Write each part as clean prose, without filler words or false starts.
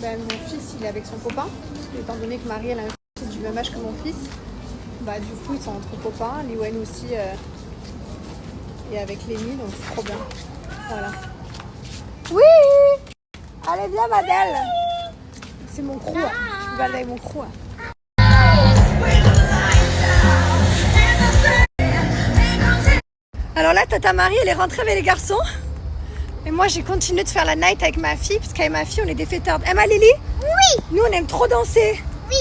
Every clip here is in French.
mon fils il est avec son copain. Étant donné que Marie elle a un fils du même âge que mon fils, bah du coup ils sont entre copains. Liwen aussi est avec Lémi, donc c'est trop bien. Voilà. Oui. Allez viens Madel. C'est mon crew. Je me balade avec mon crew. Alors là, Tata Marie, elle est rentrée avec les garçons. Et moi, j'ai continué de faire la night avec ma fille, parce qu'avec ma fille, on est des fêtards. Emma, Lily? Oui. Nous, on aime trop danser. Oui.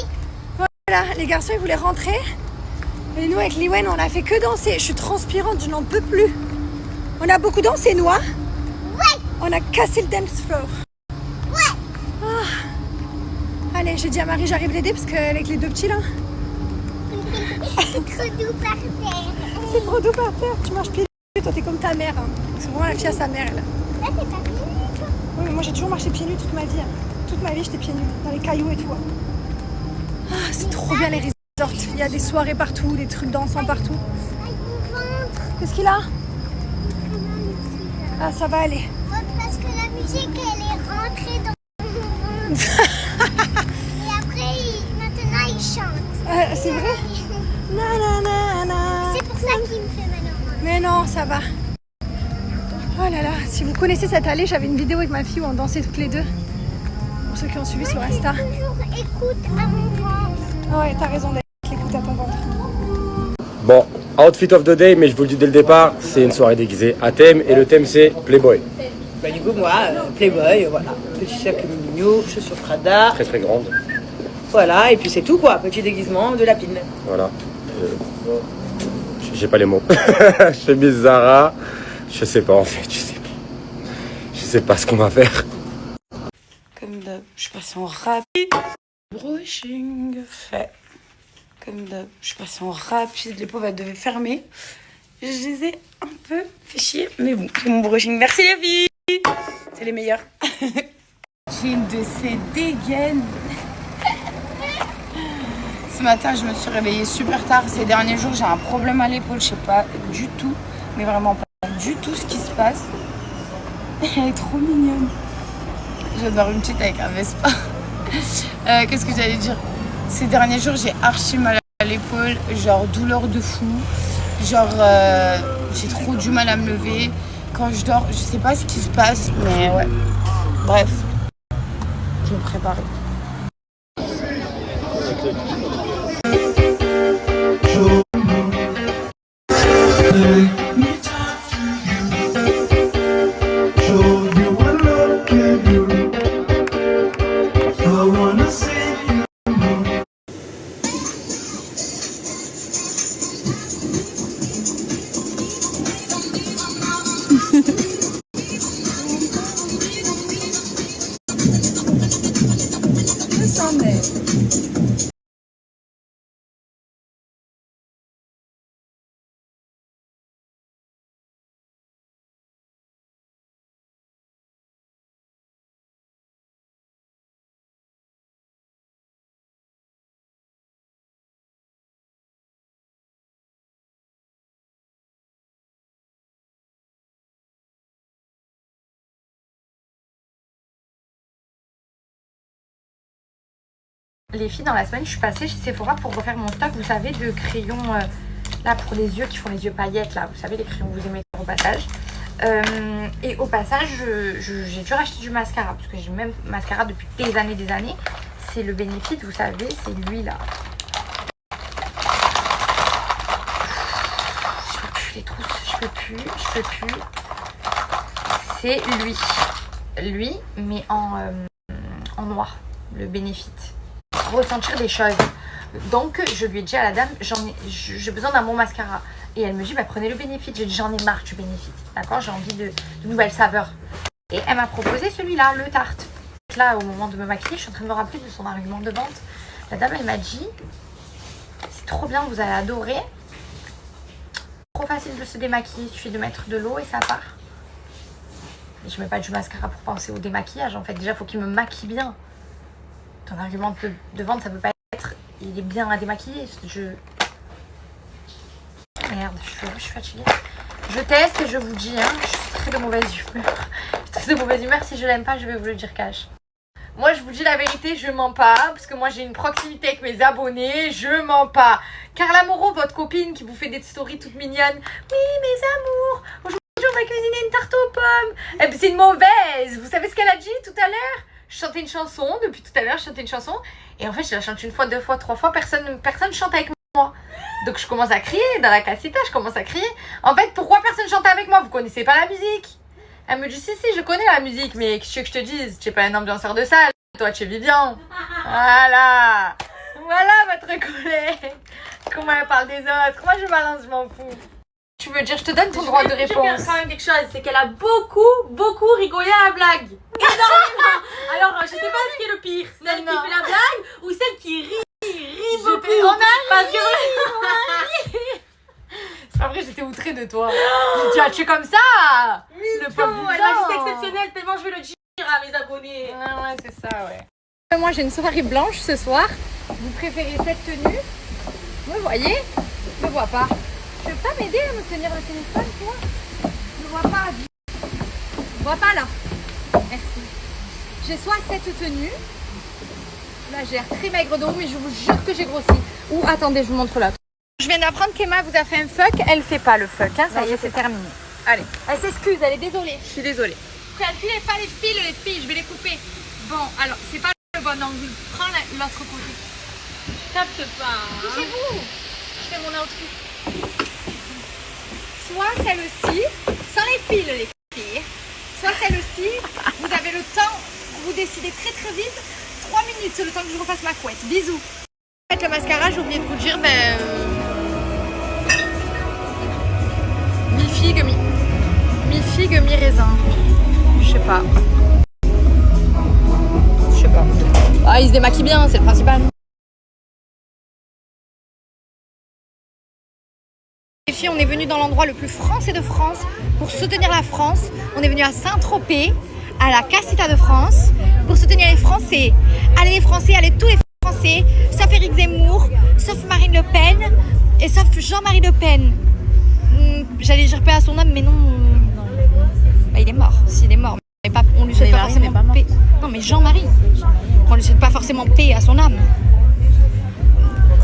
Voilà, les garçons, ils voulaient rentrer. Et nous, avec Liwen, on a fait que danser. Je suis transpirante, je n'en peux plus. On a beaucoup dansé, nous, hein? Oui. On a cassé le dance floor. Ouais. Allez, j'ai dit à Marie, j'arrive l'aider, parce qu'avec les deux petits, là... C'est trop doux par terre. C'est trop doux par terre. Tu marches pieds nus, toi, t'es comme ta mère. Hein. C'est vraiment la fille à sa mère, elle. Là, t'es pas pieds nus, toi? Oui, mais moi, j'ai toujours marché pieds nus toute ma vie. Hein. Toute ma vie, j'étais pieds nus, dans les cailloux et tout. Hein. Ah, c'est trop bien, les resorts. Il y a des soirées partout, des trucs dansants partout. Qu'est-ce qu'il a? Ah, ça va aller. Parce que la musique, elle est rentrée dans mon ventre. Et après, maintenant, il chante. C'est vrai? Nanana. C'est pour ça qu'il me fait mal au ventre. Mais non, ça va. Oh là là, si vous connaissez cette allée, j'avais une vidéo avec ma fille où on dansait toutes les deux. Pour ceux qui ont suivi sur Insta. Toujours écoute à mon ventre. Ah ouais, t'as raison d'être l'écoute à ton ventre. Bon, outfit of the day, mais je vous le dis dès le départ, c'est une soirée déguisée à thème et le thème c'est Playboy. Bah du coup moi, Playboy, voilà, petit sac mignon, chaussures Prada, Très très grande. voilà, et puis c'est tout quoi, petit déguisement de lapine. Voilà. J'ai pas les mots. Chemise Zara. Je sais pas en fait, je sais pas ce qu'on va faire. Comme d'hab, je passe en rapide. Brushing fait. Comme d'hab, je passe en rapide. Les pauvres, elles devaient fermer. Je les ai un peu fait chier, mais bon, c'est mon brushing. Merci les filles. C'est les meilleurs. J'ai une de ces dégaines. Ce matin, je me suis réveillée super tard. Ces derniers jours, j'ai un problème à l'épaule. Je sais pas du tout, mais vraiment pas du tout ce qui se passe. Elle est trop mignonne. J'adore une petite avec un Vespa. Qu'est-ce que j'allais dire? Ces derniers jours, j'ai archi mal à l'épaule. Genre douleur de fou. Genre j'ai trop du mal à me lever. Quand je dors, je sais pas ce qui se passe, mais ouais. Bref, je me préparais. Les filles, dans la semaine, je suis passée chez Sephora pour refaire mon stock, vous savez, de crayons là pour les yeux, qui font les yeux paillettes, là, vous savez, les crayons que vous aimez au passage. Et au passage, j'ai dû racheter du mascara, parce que j'ai même mascara depuis des années. C'est le Benefit, vous savez, c'est lui là. Je peux plus les trousses, je peux plus. C'est lui, mais en noir, le Benefit. Ressentir des choses. Donc je lui ai dit à la dame, j'ai besoin d'un bon mascara. Et elle me dit, bah, prenez le Benefit. J'ai dit, j'en ai marre du Benefit. D'accord, j'ai envie de nouvelles saveurs. Et elle m'a proposé celui-là, le Tarte. Là, au moment de me maquiller, je suis en train de me rappeler de son argument de vente. La dame, elle m'a dit, c'est trop bien, vous allez adorer. Trop facile de se démaquiller, il suffit de mettre de l'eau et ça part. Et je mets pas du mascara pour penser au démaquillage. En fait, déjà, il faut qu'il me maquille bien. Ton argument de vente, ça peut pas être il est bien à démaquiller. Merde, je suis fatiguée. Je teste et je vous dis, hein, je suis très de mauvaise humeur. Très de mauvaise humeur, si je l'aime pas, je vais vous le dire cash. Moi, je vous dis la vérité, je mens pas. Parce que moi, j'ai une proximité avec mes abonnés. Je mens pas. Carla Moreau, votre copine qui vous fait des stories toutes mignonnes. Oui, mes amours. Aujourd'hui, on va cuisiner une tarte aux pommes. Eh ben, c'est une mauvaise. Vous savez ce qu'elle a dit tout à l'heure? Je chantais une chanson. Depuis tout à l'heure, je chantais une chanson. Et en fait, je la chante une fois, deux fois, trois fois. Personne chante avec moi. Donc, je commence à crier. Dans la casita, je commence à crier. En fait, pourquoi personne chante avec moi? Vous connaissez pas la musique? Elle me dit, si, je connais la musique, mais qu'est-ce que je te dise? Tu n'es pas un ambianceur de salle. Toi, tu es Vivian. Voilà. Voilà votre collègue. Comment elle parle des autres. Moi, je balance, je m'en fous. Tu veux dire, je te donne ton droit de réponse. Quand même quelque chose, c'est qu'elle a beaucoup rigolé à la blague. Énormément. Alors, je sais pas ce qui est le pire. Celle qui fait la blague ou celle qui rit beaucoup. Parce que c'est pas vrai, j'étais outrée de toi. Tu as tué comme ça. Le pauvre. elle m'a dit c'est exceptionnel, tellement je vais le dire à mes abonnés. Ouais, c'est ça, ouais. Moi, j'ai une soirée blanche ce soir. Vous préférez cette tenue? Vous me voyez? Je ne vois pas. Tu veux pas m'aider à me tenir le téléphone, toi? Je ne vois pas. Je ne vois pas là. Merci. J'ai soit cette tenue. Là, j'ai l'air très maigre de haut, mais je vous jure que j'ai grossi. Ou attendez, je vous montre l'autre. Je viens d'apprendre qu'Emma vous a fait un fuck. Elle fait pas le fuck, hein. Ça y est, c'est terminé. Allez. Elle s'excuse, elle est désolée. Je suis désolée. Calculez pas les filles, je vais les couper. Bon, alors, c'est pas le bon angle. Prends l'autre côté. Capte pas. Touchez-vous. Je fais mon outfit. Soit celle-ci, sans les fils, les filles. Soit celle-ci, vous avez le temps, vous décidez très vite. 3 minutes, c'est le temps que je refasse ma couette. Bisous. En fait, le mascara, j'ai oublié de vous dire, mi-figue, mi-raisin. Je sais pas. Ah, il se démaquille bien, c'est le principal. Les filles, on est venu dans l'endroit le plus français de France pour soutenir la France. On est venu à Saint-Tropez, à la Casita de France, pour soutenir les Français. Allez les Français, allez tous les Français, sauf Éric Zemmour, sauf Marine Le Pen et sauf Jean-Marie Le Pen. J'allais dire paix à son âme, mais non. Bah, il est mort, s'il est mort. Mais pas, on lui souhaite pas forcément paix. Non, mais Jean-Marie. On lui souhaite pas forcément paix à son âme.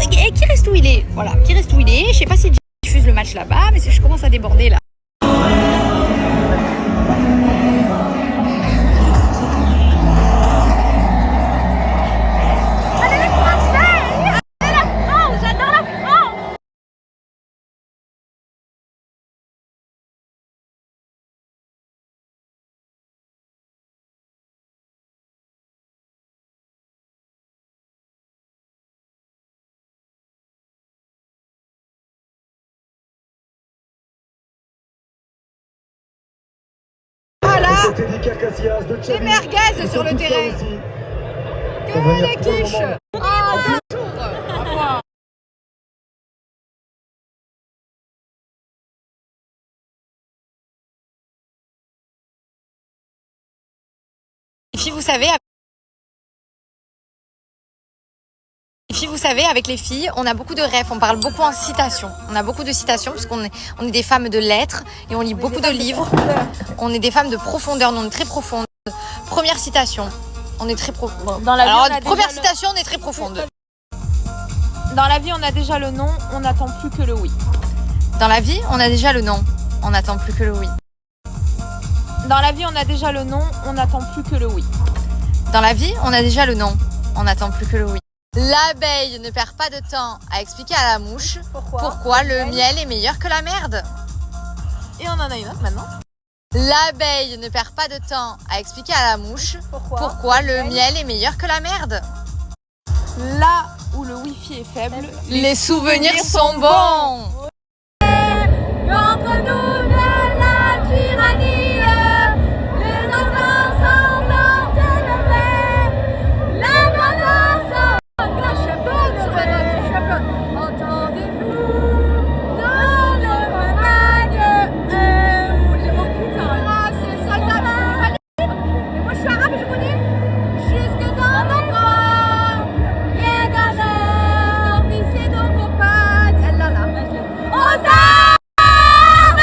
Et qui reste où il est? Voilà, qui reste où il est. Je sais pas s'il diffuse le match là-bas, mais je commence à déborder là. Des merguez sur le terrain. Que les quiches. Ah, bonjour. Les filles, vous savez, avec les filles, on a beaucoup de rêves, on parle beaucoup en citation. On a beaucoup de citations parce qu'on est des femmes de lettres et on lit beaucoup de livres. On est des femmes de profondeur, on est très profondes. Première citation, on est très profonde. Alors, première citation, on est très profonde. Dans la vie, on a déjà le non, on n'attend plus que le oui. Dans la vie, on a déjà le non, on n'attend plus que le oui. Dans la vie, on a déjà le non, on n'attend plus que le oui. Dans la vie, on a déjà le non, on n'attend plus que le oui. L'abeille ne perd pas de temps à expliquer à la mouche pourquoi le miel est meilleur que la merde. Et on en a une autre maintenant. L'abeille ne perd pas de temps à expliquer à la mouche pourquoi le miel est meilleur que la merde. Là où le wifi est faible, les souvenirs sont bons. Entre nous de la tyrannie, les enfants sont enlevés, la violence entendez-vous dans le campagne. J'ai mon putain, c'est soldat. Mais moi je suis arabe et je connais jusque dans mon corps. Rien d'argent, officier de compagne. Elle là là. Aux armes,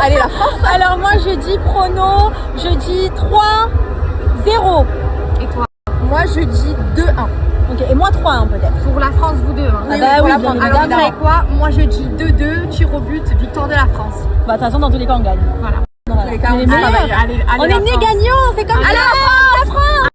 Allez, la France. Alors moi je dis prono, je dis 3-0. Et toi? Moi je dis 2-1. Ok, et moi 3-1 peut-être. Pour la France, vous deux. Hein. Ah bah oui, bien alors vous évidemment. savez quoi? Moi je dis 2-2, tir au but, victoire de la France. Bah de toute façon dans tous les cas on gagne. Voilà. Dans tous les cas, on est meilleurs. On est nés gagnants, c'est comme ça. La France.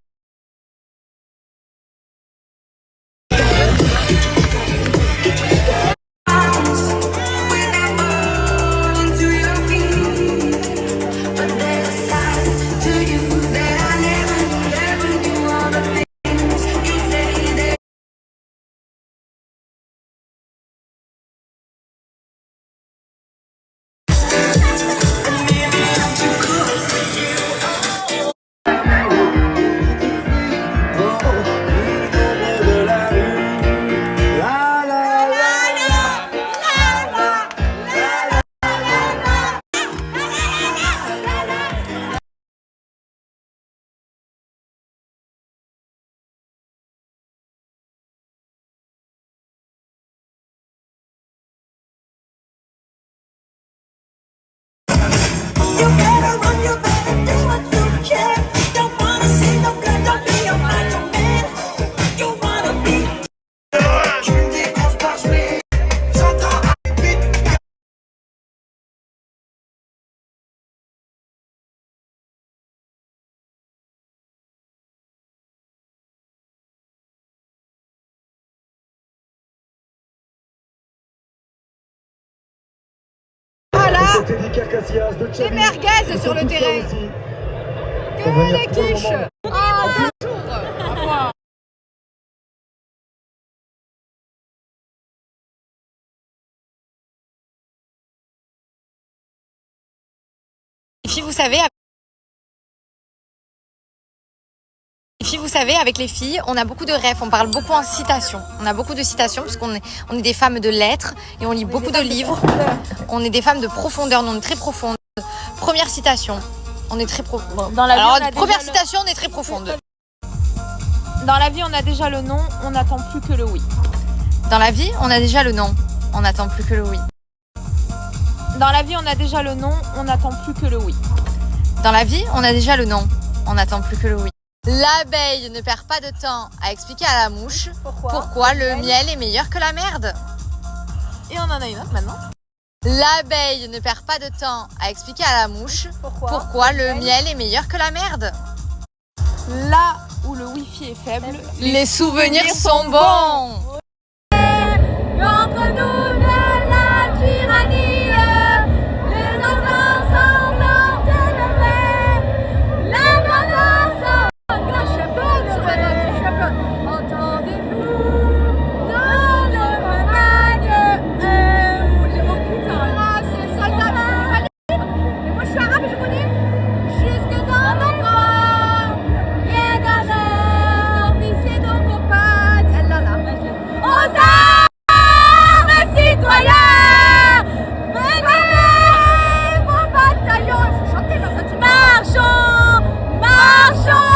Les merguez sur le terrain. Que les quiches. Les filles, vous savez, avec les filles, on a beaucoup de rêves, on parle beaucoup en citation. On a beaucoup de citations parce qu'on est des femmes de lettres et on lit beaucoup de livres. On est des femmes de profondeur, nous on est très profondes. Première citation, on est très profonde. Première citation, on est très profonde. Dans la vie on a déjà le non, on n'attend plus que le oui. Dans la vie, on a déjà le non, on n'attend plus que le oui. Dans la vie on a déjà le non, on n'attend plus que le oui. Dans la vie, on a déjà le non, on n'attend plus que le oui. L'abeille ne perd pas de temps à expliquer à la mouche pourquoi le miel est meilleur que la merde. Et on en a une autre maintenant. L'abeille ne perd pas de temps à expliquer à la mouche pourquoi le miel est meilleur que la merde. Là où le wifi est faible, Les souvenirs sont bons. entre nous de la tyrannie, les enfants semblent élever, la tendance. Entendez-vous dans le Bretagne? J'ai mon putain. C'est soldat, je connais pas. Mais moi je suis arabe et je connais. Jusque dans mon corps, rien d'argent, officier nos compagnes. Elle là là. Aux armes, citoyens, venez mon bataillon. Il faut chanter dans cette marchons, marchons.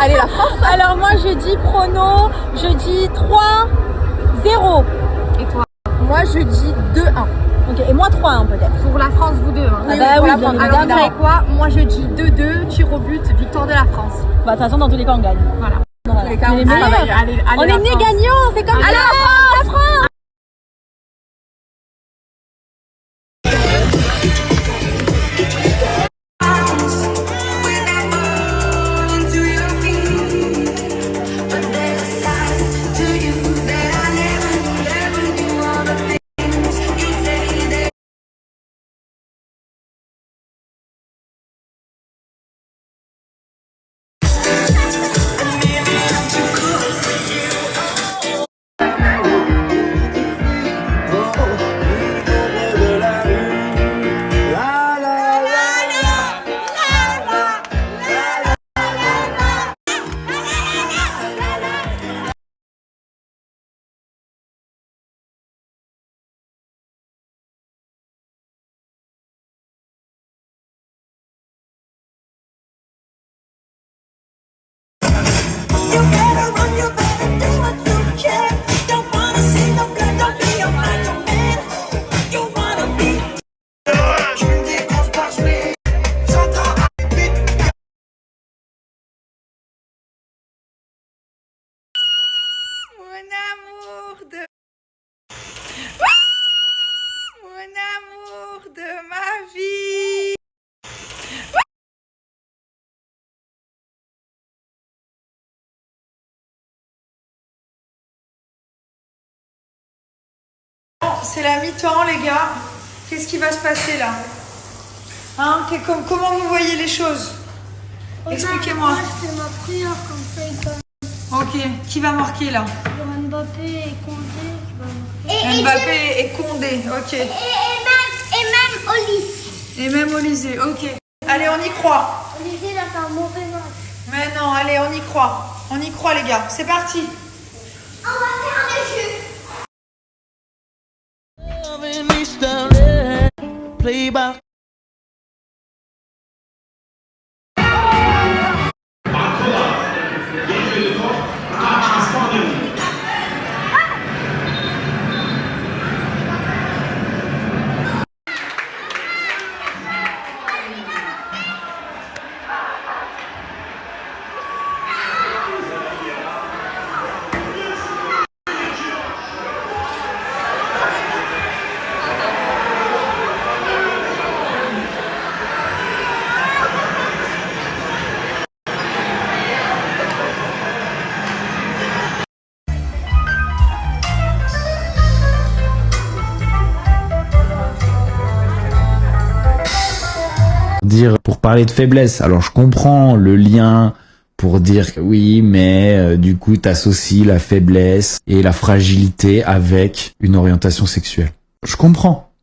Allez, la France. Alors moi je dis prono, je dis 3-0. Et toi? Moi je dis 2-1. Ok, et moi 3-1 peut-être. Pour la France, vous deux. Hein. Ah bah oui, bien alors vous évidemment. savez quoi? Moi je dis 2-2, tir au but, victoire de la France. Bah de toute façon dans tous les cas on gagne. Voilà. Dans tous les cas, on est meilleurs. On est nés gagnants, c'est comme ça. La France. amour de... Mon amour de ma vie. C'est la mi-temps les gars. Qu'est-ce qui va se passer là? Hein? Comment vous voyez les choses? Expliquez-moi. Je fais ma prière comme ça il va. Ok, qui va marquer là? Mbappé et Condé qui va marquer. Mbappé et Condé, ok. Et même Olise. Et même Olysée, ok. Allez, on y croit. Olise il a fait un mauvais match. Mais non, allez, on y croit. On y croit les gars, c'est parti. On va faire le jeu. Playback. Dire pour parler de faiblesse. Alors je comprends le lien pour dire que oui, mais du coup t'associes la faiblesse et la fragilité avec une orientation sexuelle. Je comprends.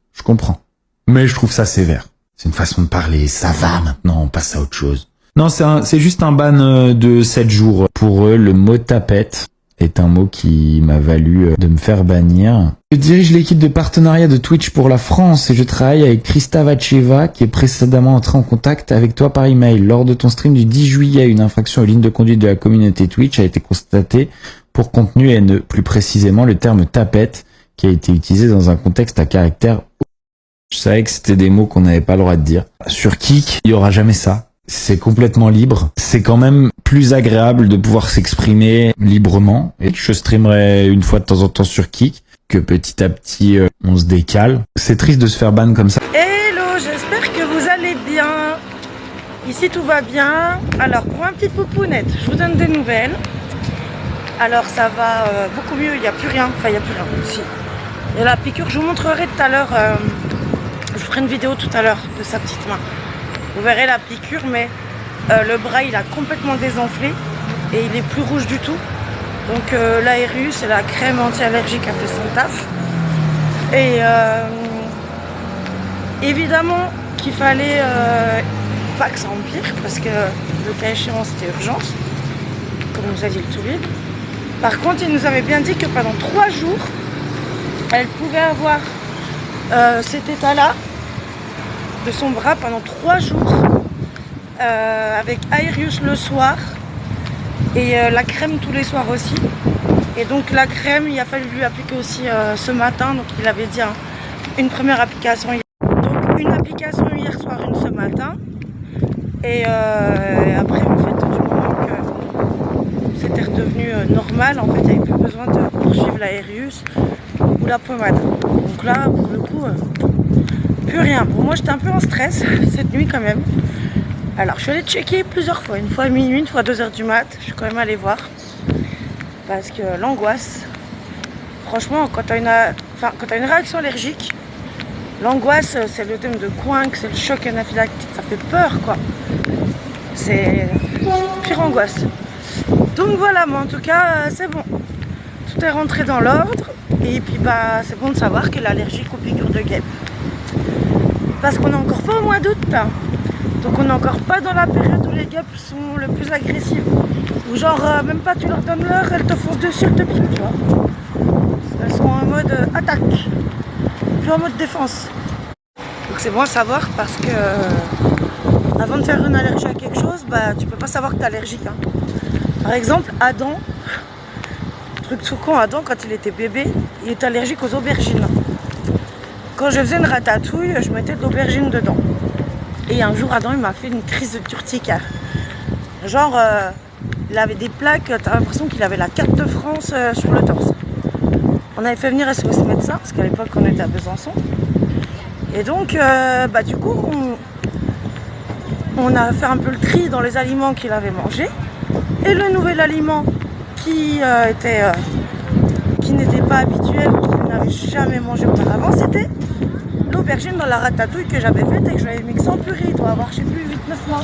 Mais je trouve ça sévère. C'est une façon de parler. Ça va maintenant, on passe à autre chose. Non, c'est juste un ban de 7 jours. Pour eux, le mot tapette est un mot qui m'a valu de me faire bannir. Je dirige l'équipe de partenariat de Twitch pour la France et je travaille avec Krista Vacheva qui est précédemment entrée en contact avec toi par email. Lors de ton stream du 10 juillet, une infraction aux lignes de conduite de la communauté Twitch a été constatée pour contenu haineux, plus précisément le terme tapette qui a été utilisé dans un contexte à caractère. Je savais que c'était des mots qu'on n'avait pas le droit de dire. Sur Kik, il y aura jamais ça. C'est complètement libre. C'est quand même plus agréable de pouvoir s'exprimer librement. Et je streamerai une fois de temps en temps sur Kik, que petit à petit on se décale. C'est triste de se faire ban comme ça. Hello, j'espère que vous allez bien. Ici tout va bien. Alors pour ma petite poupounette, je vous donne des nouvelles. Alors ça va beaucoup mieux, il n'y a plus rien. Enfin il n'y a plus rien. Si. Il y a la piqûre, je vous montrerai tout à l'heure. Je ferai une vidéo tout à l'heure de sa petite main. Vous verrez la piqûre, mais le bras il a complètement désenflé et il est plus rouge du tout. Donc l'Aerius et la crème anti-allergique a fait son taf. Et évidemment qu'il fallait pas que ça empire parce que le cas échéant c'était urgence, comme nous a dit le Toubib. Par contre il nous avait bien dit que pendant 3 jours elle pouvait avoir cet état là de son bras pendant 3 jours avec Aerius le soir et la crème tous les soirs aussi. Et donc la crème il a fallu lui appliquer aussi ce matin, donc il avait dit une première application hier. Donc une application hier soir, une ce matin et après en fait du moment que c'était redevenu normal, en fait il n'y avait plus besoin de poursuivre l'Aerius ou la pommade. Donc là pour le coup plus rien. Pour moi j'étais un peu en stress cette nuit quand même. Alors je suis allée checker plusieurs fois, une fois à minuit, une fois à 2h du mat. Je suis quand même allée voir parce que l'angoisse, franchement quand tu as une réaction allergique, l'angoisse c'est le thème de coinque, c'est le choc anaphylactique, ça fait peur quoi. C'est pire angoisse. Donc voilà, mais en tout cas c'est bon, tout est rentré dans l'ordre et puis bah c'est bon de savoir qu'elle est allergique aux piqûres de guêpes. Parce qu'on n'est encore pas au mois d'août, hein. Donc on n'est encore pas dans la période où les guêpes sont le plus agressives. Ou genre même pas tu leur donnes l'heure, elles te foncent dessus, elles te piquent, tu vois. Elles sont en mode attaque, plus en mode défense. Donc c'est bon à savoir parce que avant de faire une allergie à quelque chose, bah tu peux pas savoir que tu es allergique. Hein. Par exemple, Adam, truc tout con, Adam quand il était bébé, il était allergique aux aubergines. Quand je faisais une ratatouille, je mettais de l'aubergine dedans. Et un jour, Adam, il m'a fait une crise de d'urticaire. Genre, Il avait des plaques, t'as l'impression qu'il avait la carte de France sur le torse. On avait fait venir SOS médecin, parce qu'à l'époque on était à Besançon. Et donc, du coup, on a fait un peu le tri dans les aliments qu'il avait mangés. Et le nouvel aliment qui n'était pas habituel, qu'il n'avait jamais mangé auparavant, c'était l'aubergine dans la ratatouille que j'avais faite et que j'avais mixée en purée. Il doit avoir, je sais plus, 8-9 mois.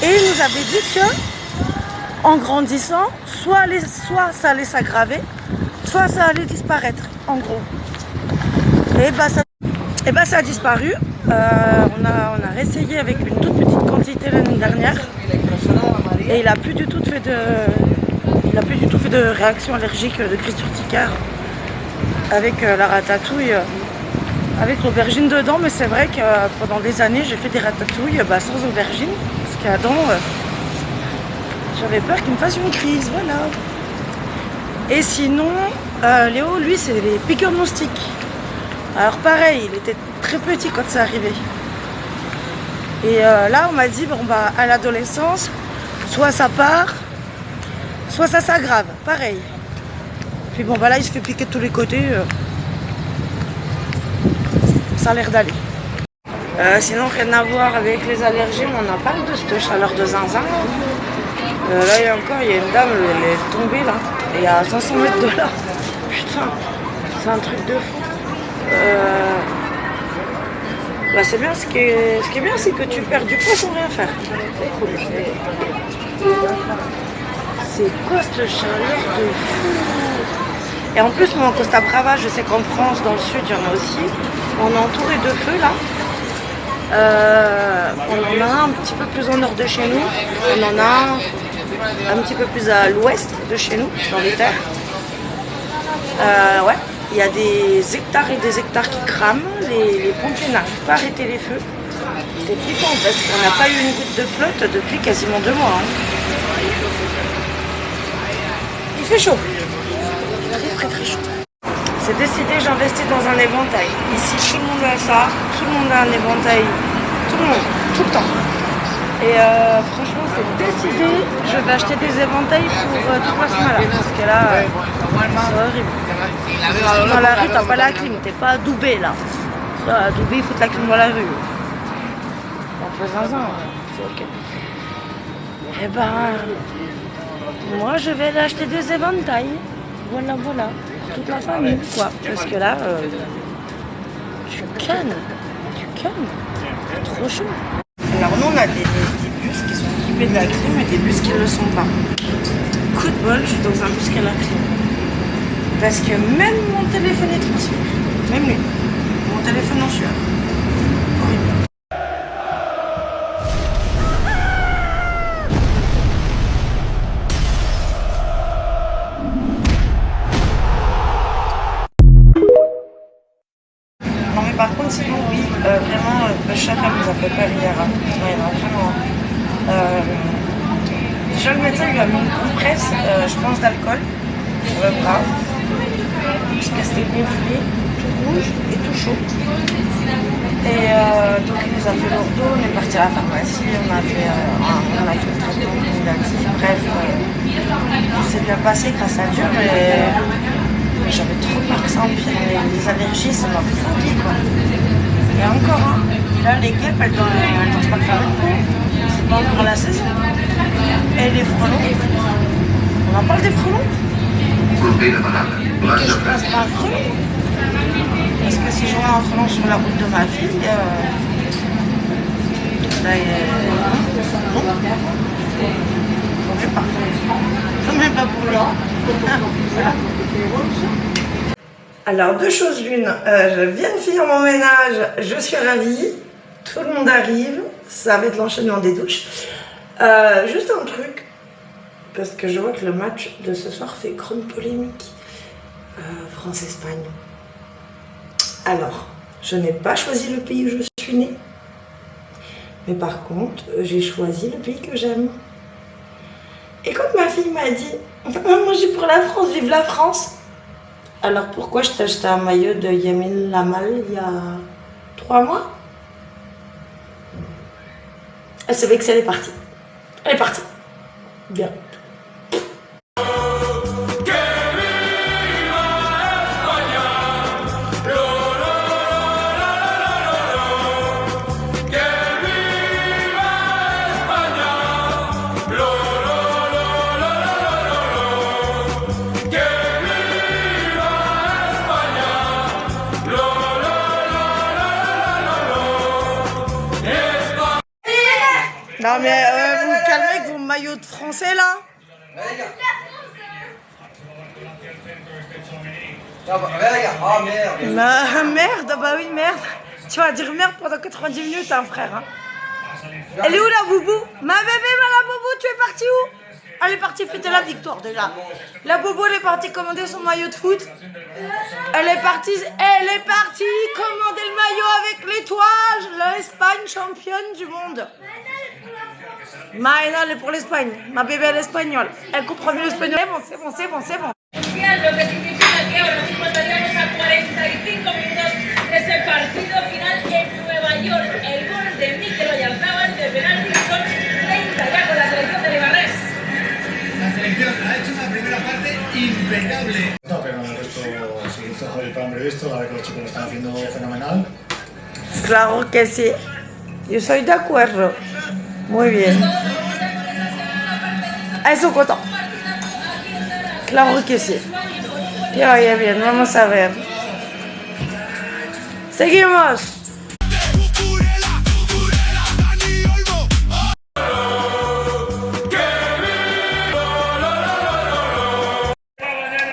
Et il nous avait dit que, en grandissant, soit ça allait s'aggraver, soit ça allait disparaître, en gros. Et ça a disparu. On a réessayé avec une toute petite quantité l'année dernière. Et il n'a plus du tout fait de réaction allergique, de crise d'urticaire avec la ratatouille, avec l'aubergine dedans. Mais c'est vrai que pendant des années, j'ai fait des ratatouilles sans aubergine. Parce qu'Adam, j'avais peur qu'il me fasse une crise, voilà. Et sinon, Léo, lui, c'est les piqûres de moustiques. Alors pareil, il était très petit quand c'est arrivé. Et là, on m'a dit, à l'adolescence, soit ça part, soit ça s'aggrave, pareil. Puis là, il se fait piquer de tous les côtés. Ça a l'air d'aller. Sinon, rien à voir avec les allergies, on en parle de cette chaleur de zinzin. Là, il y a une dame, elle est tombée là, et à 500 mètres de là. Putain, c'est un truc de fou. C'est bien, ce qui est bien, c'est que tu perds du poids sans rien faire. C'est cool. C'est quoi cette chaleur de fou? Et en plus, moi, en Costa Brava, je sais qu'en France, dans le sud, il y en a aussi. On est entouré de feux là. On en a un petit peu plus au nord de chez nous. On en a un petit peu plus à l'ouest de chez nous, dans les terres. Ouais. Il y a des hectares et des hectares qui crament, les pompiers n'arrivent pas à arrêter les feux. C'est flippant parce qu'on n'a pas eu une goutte de flotte depuis quasiment 2 mois. Il fait chaud. Très chaud. C'est décidé, j'investis dans un éventail. Ici, tout le monde a ça, tout le monde a un éventail, tout le monde, tout le temps. Et franchement, c'est décidé, je vais acheter des éventails pour toute la semaine parce que là, c'est horrible. Dans la rue, t'as pas la clim, t'es pas adoubé là. À Doubé, il faut la clim dans la rue. Un peu zinzin, c'est ok. Et moi je vais aller acheter des éventails. Voilà. Toute la famille, quoi. Parce que là, tu cannes. C'est trop chaud. Alors nous, on a des bus qui sont équipés de la clim et des bus qui ne le sont pas. Coup de bol, je suis dans un bus qui a la clim. Parce que même mon téléphone est transpire. Même lui. Mon téléphone en sueur. Horrible. Non mais par contre sinon oui, vraiment le chef nous a fait peur hier. Ouais, vraiment. Déjà le médecin lui a mis une compresse, je pense d'alcool sur le bras. Parce que c'était gonflé, tout rouge et tout chaud. Et donc il nous a fait l'ordo, on est parti à la pharmacie, on a fait le traitement comme il a dit. Bref, c'est bien passé grâce à Dieu, mais j'avais trop peur que ça empire. Les allergies, ça m'a fourni quoi. Et encore, là les guêpes, elles dansent pas le faire le coup. C'est pas encore la saison. Et les frelons, on en parle des frelons? Que je passe pas un frelon. Parce que si je vois un frelon sur la route de ma fille, non. J'en mets pas pour l'or. Voilà. Alors, 2 choses l'une. Je viens de finir mon ménage, je suis ravie. Tout le monde arrive. Ça va être l'enchaînement des douches. Juste un truc. Parce que je vois que le match de ce soir fait grande polémique. France-Espagne. Alors, je n'ai pas choisi le pays où je suis née. Mais par contre, j'ai choisi le pays que j'aime. Et quand ma fille m'a dit « Moi, j'ai pour la France, vive la France !» Alors pourquoi je t'ai acheté un maillot de Yamin Lamal il y a 3 mois? Elle savait que elle est partie. Elle est partie. Bien. Non mais vous vous calmez avec vos maillots de français là. Ah merde. Bah merde, bah oui merde. Tu vas dire merde pendant 90 minutes hein frère hein. Elle est où la boubou? Ma bébé, la boubou, tu es partie où? Elle est partie fêter la victoire déjà. La boubou elle est partie commander son maillot de foot. Elle est partie commander le maillot avec l'étoile. L'Espagne championne du monde. Maïna, elle est pour l'Espagne. Ma bébé, elle est espagnole. Elle comprend mieux l'espagnol. C'est bon. Lo que significa que ahora nos encontraríamos a 45 minutos de ese partido final en Nueva York. El gol de Mikel Oyarzabal de penalti son 30 ya con la selección de Leganés. La selección ha hecho una primera parte impecable. No, pero el resto, si esto es el plan previsto, la verdad que los chicos lo están haciendo fenomenal. Claro que sí. Yo soy de acuerdo. Muy bien. Eso contó. Claro que sí. Que vaya bien, vamos a ver. Seguimos.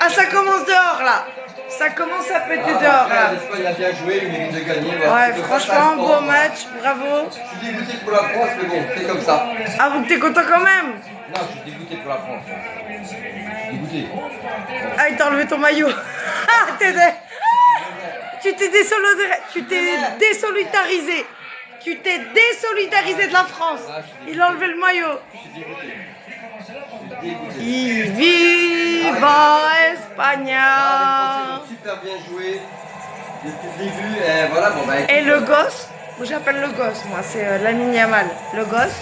Ah, ça commence dehors là. Ça commence à péter dehors là. L'Espagne a bien joué, il mérite de gagner. Ouais, franchement, beau match, bravo. Je suis dégoûté pour la France, mais bon, c'est comme ça. Ah, vous t'es content quand même? Non, je suis dégoûté pour la France. Je suis dégoûté. Ah, il t'a enlevé ton maillot. Ah, tu t'es désolidarisé. Tu t'es désolidarisé de la France. Il a enlevé le maillot. Viva España. Super bien joué. Depuis le début, et voilà, bon, bah, Et le gosse, j'appelle le gosse, moi, c'est Lamine Yamal. Le gosse,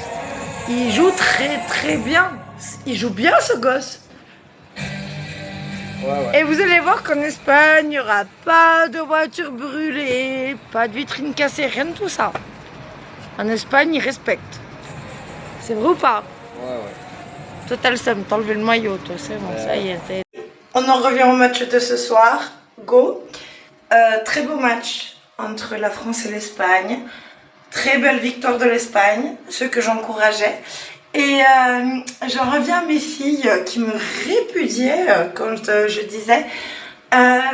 il joue très bien. Il joue bien ce gosse. Ouais. Et vous allez voir qu'en Espagne, il n'y aura pas de voitures brûlées, pas de vitrines cassées, rien de tout ça. En Espagne, ils respectent. C'est vrai ou pas? Ouais. Toi, t'as le seum, t'as enlevé le maillot, toi, c'est bon, ça y est. On en revient au match de ce soir. Go. Très beau match entre la France et l'Espagne. Très belle victoire de l'Espagne, ce que j'encourageais. Et j'en reviens à mes filles qui me répudiaient quand je disais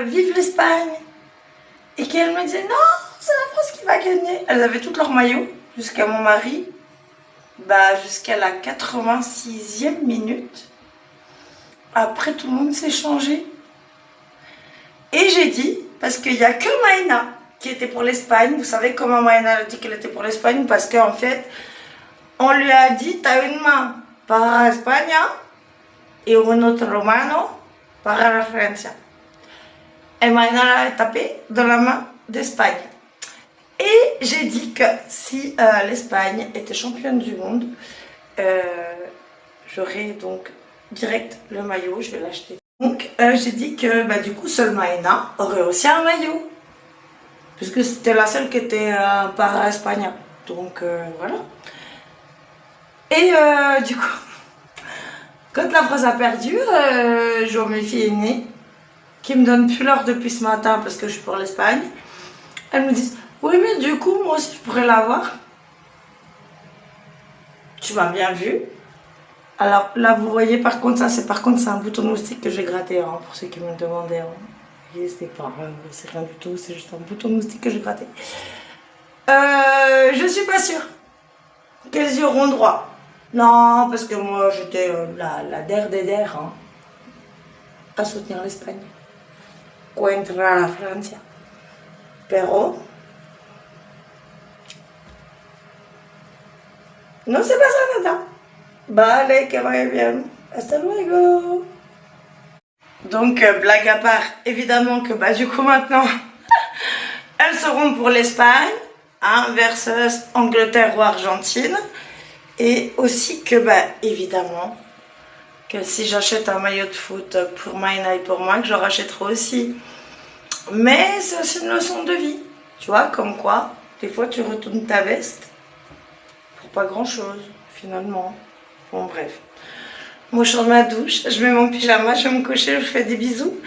vive l'Espagne. Et qu'elles me disaient non, c'est la France qui va gagner. Elles avaient toutes leurs maillots jusqu'à mon mari. Jusqu'à la 86e minute. Après, tout le monde s'est changé. Et j'ai dit, parce qu'il n'y a que Maïna qui était pour l'Espagne. Vous savez comment Maïna a dit qu'elle était pour l'Espagne? Parce qu'en fait, on lui a dit, t'as une main para España et une autre mano para la Francia. Et Maïna l'a tapé dans la main d'Espagne. Et j'ai dit que si l'Espagne était championne du monde, j'aurais donc direct le maillot, je vais l'acheter. Donc j'ai dit que du coup seule Maïna aurait aussi un maillot, puisque c'était la seule qui était par Espagne. Donc voilà. Et du coup, quand la France a perdu, je vois mes filles aînées, qui me donnent plus l'heure depuis ce matin parce que je suis pour l'Espagne, elles me disent oui, mais du coup, moi aussi, je pourrais l'avoir. Tu m'as bien vu. Alors là, vous voyez, par contre, ça, c'est un bouton moustique que j'ai gratté, hein, pour ceux qui me demandaient. Hein. C'est rien du tout, c'est juste un bouton moustique que j'ai gratté. Je suis pas sûre qu'elles y auront droit. Non, parce que moi, j'étais la der des der, hein, à soutenir l'Espagne. Contra la Francia. Pero... no se pasa nada. Vale, que vaya bien. Hasta luego. Donc, blague à part, évidemment que du coup maintenant, elles seront pour l'Espagne, hein, versus Angleterre ou Argentine. Et aussi que, évidemment, que si j'achète un maillot de foot pour Maïna et pour moi, que j'en rachèterai aussi. Mais c'est aussi une leçon de vie. Tu vois, comme quoi, des fois tu retournes ta veste pour pas grand chose, finalement. Bon, bref. Moi, je sors de ma douche, je mets mon pyjama, je vais me coucher, je fais des bisous.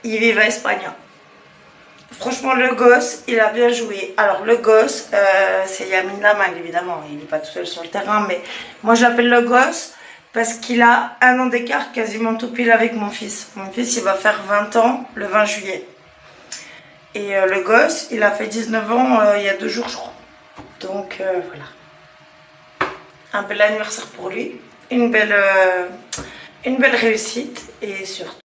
Il vive à Espagna. Franchement, le gosse, il a bien joué. Alors, le gosse, c'est Yamin Lamal, évidemment. Il n'est pas tout seul sur le terrain, mais moi, je l'appelle le gosse parce qu'il a 1 an d'écart, quasiment tout pile avec mon fils. Mon fils, il va faire 20 ans le 20 juillet. Et le gosse, il a fait 19 ans il y a 2 jours, je crois. Donc, voilà. Un bel anniversaire pour lui. Une belle réussite. Et surtout,